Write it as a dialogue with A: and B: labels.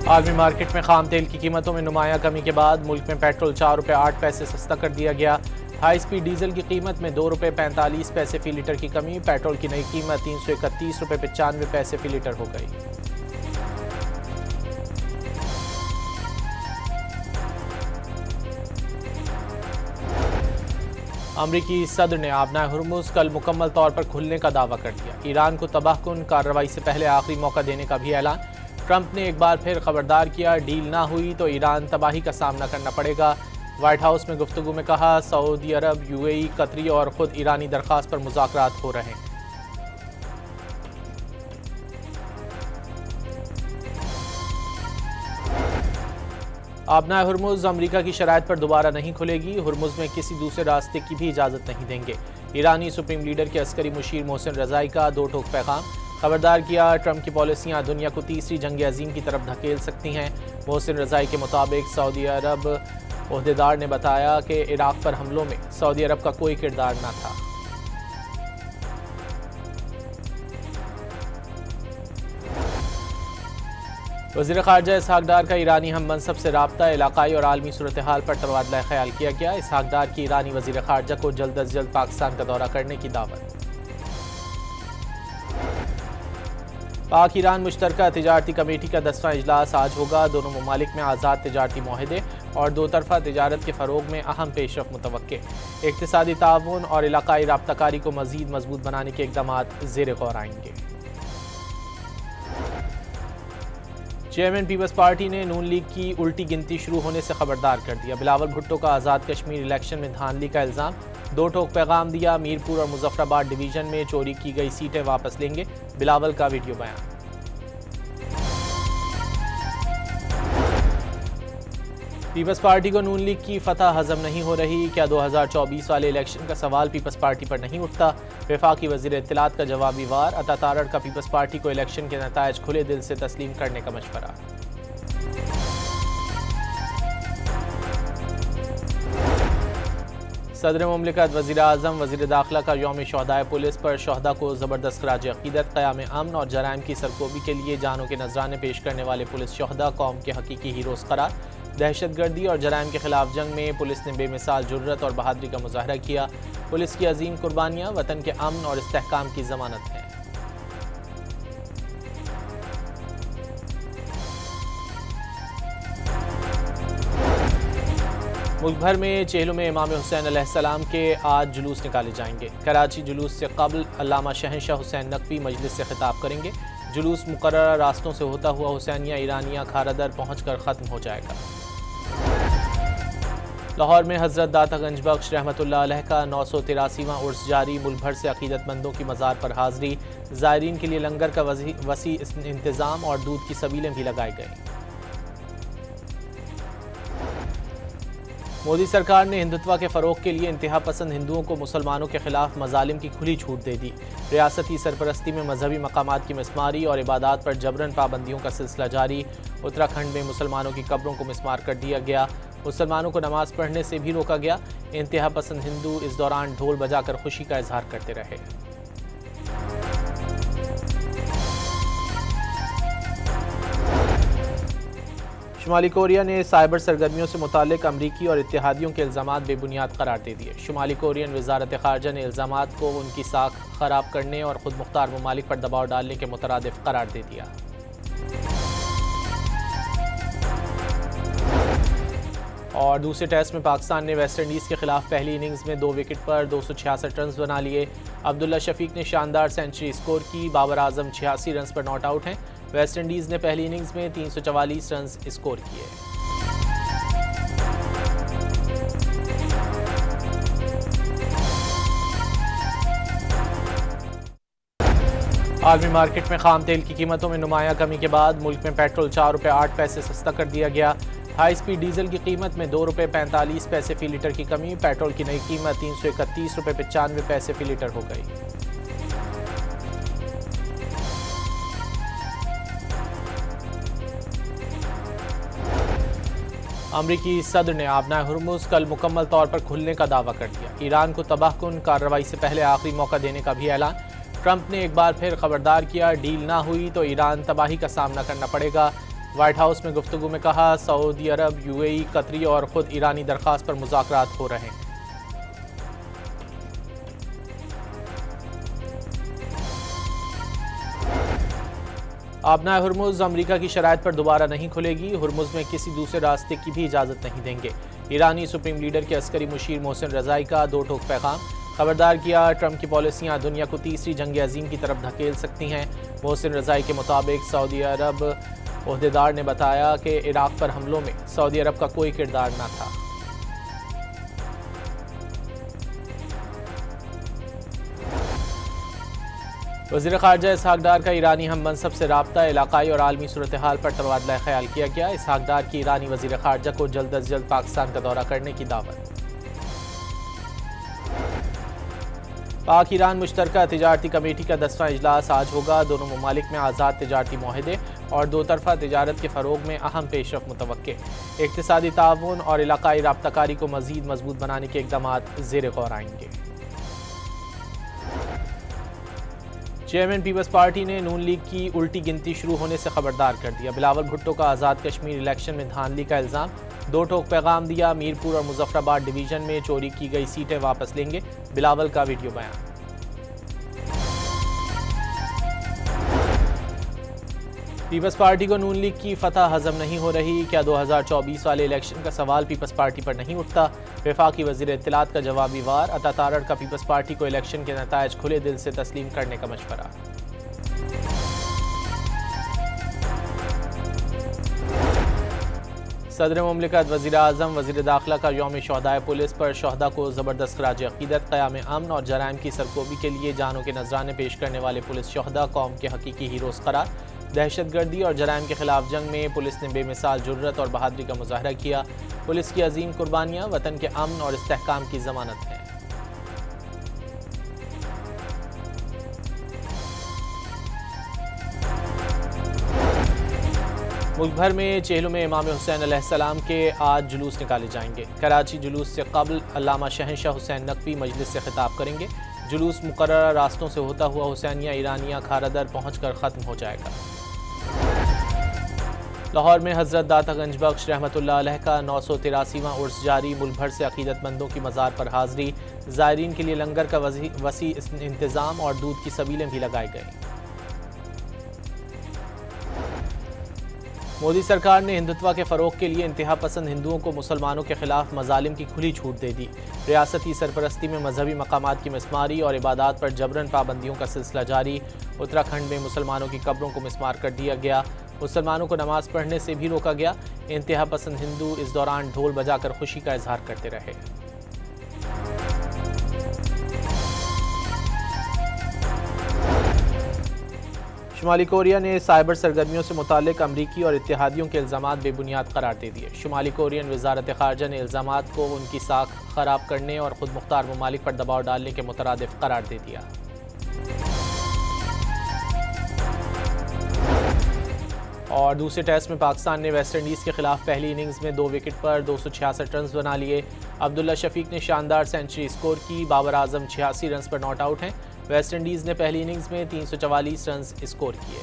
A: आलमी मार्केट में खाम तेल की कीमतों में नुमाया कमी के बाद मुल्क में पेट्रोल 4 रुपये 8 पैसे सस्ता कर दिया गया। हाई स्पीड डीजल की कीमत में 2 रुपये 45 पैसे फी लीटर की कमी। पेट्रोल की नई कीमत 331 रुपये 95 पैसे फी लीटर हो गई। अमरीकी सदर ने आबना हुर्मुज कल मुकम्मल तौर पर खुलने का दावा कर दिया। ईरान को तबाहकुन कार्रवाई से पहले आखिरी मौका देने का भी ऐलान। ट्रंप ने एक बार फिर खबरदार किया, डील ना हुई तो ईरान तबाही का सामना करना पड़ेगा। व्हाइट हाउस में गुफ्तगू में कहा, सऊदी अरब, यूएई, कतरी और खुद ईरानी दरख्वास्त पर मुज़ाकरात हो रहे हैं। आबना हुर्मुज अमरीका की शराइत पर दोबारा नहीं खुलेगी। हुर्मुज में किसी दूसरे रास्ते की भी इजाज़त नहीं देंगे। ईरानी सुप्रीम लीडर के अस्करी मुशीर मोहसिन रज़ाई का दो टोक पैगाम। खबरदार किया, ट्रंप की पॉलिसियां दुनिया को तीसरी जंग अजीम की तरफ धकेल सकती हैं। मोहसिन रज़ाई के मुताबिक सऊदी अरब ओहदेदार ने बताया कि इराक पर हमलों में सऊदी अरब का कोई किरदार न था। वज़ीर ख़ारजा इसहाक डार का ईरानी हम मनसब से राब्ता, इलाकाई और आलमी सूरत हाल पर तबादला ख्याल किया गया। इसहाक डार की ईरानी वज़ीर ख़ारजा को जल्द अज जल्द पाकिस्तान का दौरा करने की दावत। पाक ईरान मुश्तरका तिजारती कमेटी का 10वां इजलास आज होगा। दोनों ममालिक में आज़ाद तिजारती माहदे और दो तरफा तिजारत के फ़रोग में अहम पेशरफ मुतवक्के। इक़्तिसादी ताउन और इलाकाई राब्ताकारी को मज़ीद मजबूत बनाने के इक़दामात ज़ेर गौर आएंगे। चेयरमैन पीपल्स पार्टी ने नून लीग की उल्टी गिनती शुरू होने से खबरदार कर दिया। बिलावल भुट्टो का आज़ाद कश्मीर इलेक्शन में धांधली का इल्ज़ाम। दो टोक पैगाम दिया, मीरपुर और मुजफ्फराबाद डिवीजन में चोरी की गई सीटें वापस लेंगे। बिलावल का वीडियो बयान। पीपल्स पार्टी को नून लीग की फतह हजम नहीं हो रही। क्या 2024 वाले इलेक्शन का सवाल पीपल्स पार्टी पर नहीं उठता? वफाकी वज़ीर इत्तलात का जवाबी वार। अता तारड़ का पीपल्स पार्टी को इलेक्शन के नतायज खुले दिल से तस्लीम करने का मशवरा। सदर मुमलिकत वज़ीर आज़म वज़ीर दाखिला का यौम शहदाए पुलिस पर शहदा को ज़बरदस्त खराज अक़ीदत। क़याम अमन और जराइम की सरकोबी के लिए जानों के नजराने पेश करने वाले पुलिस शहदा कौम के हकीकी हीरोज़ करार। दहशतगर्दी और जराइम के खिलाफ जंग में पुलिस ने बेमिसाल जुर्रत और बहादुरी का मुजाहरा किया। पुलिस की अजीम कुर्बानियाँ वतन के अमन और इस्तेहकाम की ज़मानत हैं। मुल्क भर में चेहलों में इमाम हुसैन अलैहिस्सलाम के आज जुलूस निकाले जाएंगे। कराची जुलूस से कबल अल्लामा शहनशाह हुसैन नकवी मजलिस से खिताब करेंगे। जुलूस मुकर्रर रास्तों से होता हुआ हुसैनिया ईरानिया खारादर पहुंचकर ख़त्म हो जाएगा। लाहौर में हज़रत दाता गंज बख्श रहमतुल्लाह अलैह का 983वां उर्स जारी। मुल्क भर से अक़ीदतमंदों की मज़ार पर हाज़री। ज़ायरीन के लिए लंगर का वसी इंतज़ाम और दूध की सबीलें भी लगाई गई। मोदी सरकार ने हिंदुत्व के फ़रोग़ के लिए इंतहा पसंद हिंदुओं को मुसलमानों के खिलाफ मज़ालिम की खुली छूट दे दी। रियासती सरपरस्ती में मजहबी मकामात की मिसमारी और इबादात पर जबरन पाबंदियों का सिलसिला जारी। उत्तराखंड में मुसलमानों की कब्रों को मिसमार कर दिया गया। मुसलमानों को नमाज पढ़ने से भी रोका गया। इंतहा पसंद हिंदू इस दौरान ढोल बजाकर खुशी का इजहार करते रहे। शुमाली कोरिया ने साइबर सरगर्मियों से मुताल्लिक अमरीकी और इत्तेहादियों के इल्ज़ामात बेबुनियाद करार दे दिए। शुमाली कोरियन वज़ारत ख़ारजा ने इल्ज़ामात को उनकी साख ख़राब करने और ख़ुद मुख्तार ममालिक पर दबाव डालने के मुतरादिफ करार दे दिया। और दूसरे टेस्ट में पाकिस्तान ने वेस्ट इंडीज़ के खिलाफ पहली इनिंग्स में 2 विकेट पर 266 रन बना लिए। अब्दुल्ला शफीक ने शानदार सेंचुरी स्कोर की। बाबर आजम 86 रन पर नॉट आउट हैं। वेस्ट इंडीज़ ने पहली इनिंग्स में 344 रन स्कोर किए। आलमी मार्केट में खाम तेल की कीमतों में नुमाया कमी के बाद मुल्क में पेट्रोल 4 रुपये 8 पैसे सस्ता कर दिया गया। हाई स्पीड डीजल की कीमत में 2 रुपये 45 पैसे फी लीटर की कमी। पेट्रोल की नई कीमत 331 रुपये 95 पैसे फी लीटर हो गई। अमरीकी सदर ने आबना हुर्मुज कल मुकम्मल तौर पर खुलने का दावा कर दिया। ईरान को तबाहकुन कार्रवाई से पहले आखिरी मौका देने का भी ऐलान। ट्रंप ने एक बार फिर खबरदार किया, डील ना हुई तो ईरान तबाही का सामना करना पड़ेगा। व्हाइट हाउस में गुफ्तगू में कहा, सऊदी अरब, यूएई, कतरी और खुद ईरानी दरख्वास्त पर मुज़ाकरात हो रहे हैं। आबनाए हुर्मुज़ अमरीका की शराइत पर दोबारा नहीं खुलेगी। हुर्मुज़ में किसी दूसरे रास्ते की भी इजाज़त नहीं देंगे। ईरानी सुप्रीम लीडर के अस्करी मुशीर मोहसिन रज़ाई का दो टोक पैगाम। खबरदार किया, ट्रंप की पॉलिसियाँ दुनिया को तीसरी जंग अजीम की तरफ धकेल सकती हैं। मोहसिन रज़ाई के मुताबिक सऊदी अरब ओहदेदार ने बताया कि इराक पर हमलों में सऊदी अरब का कोई किरदार न था। वज़ीर ख़ारजा इसहाक डार का ईरानी हम मनसब से राब्ता, इलाकाई और आलमी सूरत हाल पर तबादला ख्याल किया गया। इसहाक डार की ईरानी वज़ीर ख़ारजा को जल्द अज जल्द पाकिस्तान का दौरा करने की दावत। पाक ईरान मुश्तरका तिजारती कमेटी का 10वां इजलास आज होगा। दोनों ममालिक में आज़ाद तिजारती मुआहदे और दो तरफ़ा तिजारत के फ़रोग में अहम पेशरफ़ मुतवक्के। इक़्तिसादी ताउन और इलाकाई राब्ताकारी को मज़ीद मजबूत बनाने के इक़दामात ज़ेर गौर आएंगे। चेयरमैन पीपल्स पार्टी ने नून लीग की उल्टी गिनती शुरू होने से खबरदार कर दिया। बिलावल भुट्टो का आज़ाद कश्मीर इलेक्शन में धांधली का इल्ज़ाम। दो टोक पैगाम दिया, मीरपुर और मुजफ्फराबाद डिवीजन में चोरी की गई सीटें वापस लेंगे। बिलावल का वीडियो बयान। पीपल्स पार्टी को नून लीग की फतह हजम नहीं हो रही। क्या 2024 वाले इलेक्शन का सवाल पीपल्स पार्टी पर नहीं उठता? वफाकी वज़ीर इत्तलात का जवाबी वार। अता तारड़ का पीपल्स पार्टी को इलेक्शन के नतायज खुले दिल से तस्लीम करने का मशवरा। सदर मुमलिकत, वज़ीर आज़म, वज़ीर दाखिला का यौम शहदाए पुलिस पर शहदा को ज़बरदस्त खराज अक़ीदत। क़याम अमन और जराइम की सरकोबी के लिए जानों के नजराने पेश करने वाले पुलिस शहदा कौम के हकीकी हीरोज़ करार। दहशतगर्दी और जराइम के खिलाफ जंग में पुलिस ने बेमिसाल जुर्रत और बहादुरी का मुजाहरा किया। पुलिस की अजीम कुर्बानियाँ वतन के अमन और इस्तेहकाम की ज़मानत हैं। मुल्क भर में चेहलों में इमाम हुसैन अलैहिस्सलाम के आज जुलूस निकाले जाएंगे। कराची जुलूस से कबल अल्लामा शहनशाह हुसैन नकवी मजलिस से खिताब करेंगे। जुलूस मुकर्ररा रास्तों से होता हुआ हुसैनिया ईरानिया खारादर पहुंचकर ख़त्म हो जाएगा। लाहौर में हज़रत दाता गंज बख्श रहमतुल्लाह अलैह का 983वां उर्स जारी। मुल्क भर से अक़ीदतमंदों की मज़ार पर हाज़री। ज़ायरीन के लिए लंगर का वसी इंतज़ाम और दूध की सबीलें भी लगाए गए। मोदी सरकार ने हिंदुत्व के फ़रोग़ के लिए इंतहा पसंद हिंदुओं को मुसलमानों के खिलाफ मज़ालिम की खुली छूट दे दी। रियासती सरपरस्ती में मजहबी मकामात की मिसमारी और इबादात पर जबरन पाबंदियों का सिलसिला जारी। उत्तराखंड में मुसलमानों की कब्रों को मिसमार कर दिया गया। मुसलमानों को नमाज पढ़ने से भी रोका गया। इंतहा पसंद हिंदू इस दौरान ढोल बजाकर खुशी का इजहार करते रहे। शुमाली कोरिया ने साइबर सरगर्मियों से मुताल्लिक अमरीकी और इत्तेहादियों के इल्ज़ामात बेबुनियाद करार दे दिए। शुमाली कोरियन वज़ारत ख़ारजा ने इल्ज़ामात को उनकी साख ख़राब करने और ख़ुद मुख्तार ममालिक पर दबाव डालने के मुतरादिफ करार दे दिया। और दूसरे टेस्ट में पाकिस्तान ने वेस्ट इंडीज़ के खिलाफ पहली इनिंग्स में 2 विकेट पर 266 रन बना लिए। अब्दुल्ला शफीक ने शानदार सेंचुरी स्कोर की। बाबर आजम 86 रन पर नॉट आउट हैं। वेस्ट इंडीज़ ने पहली इनिंग्स में 344 रन स्कोर किए।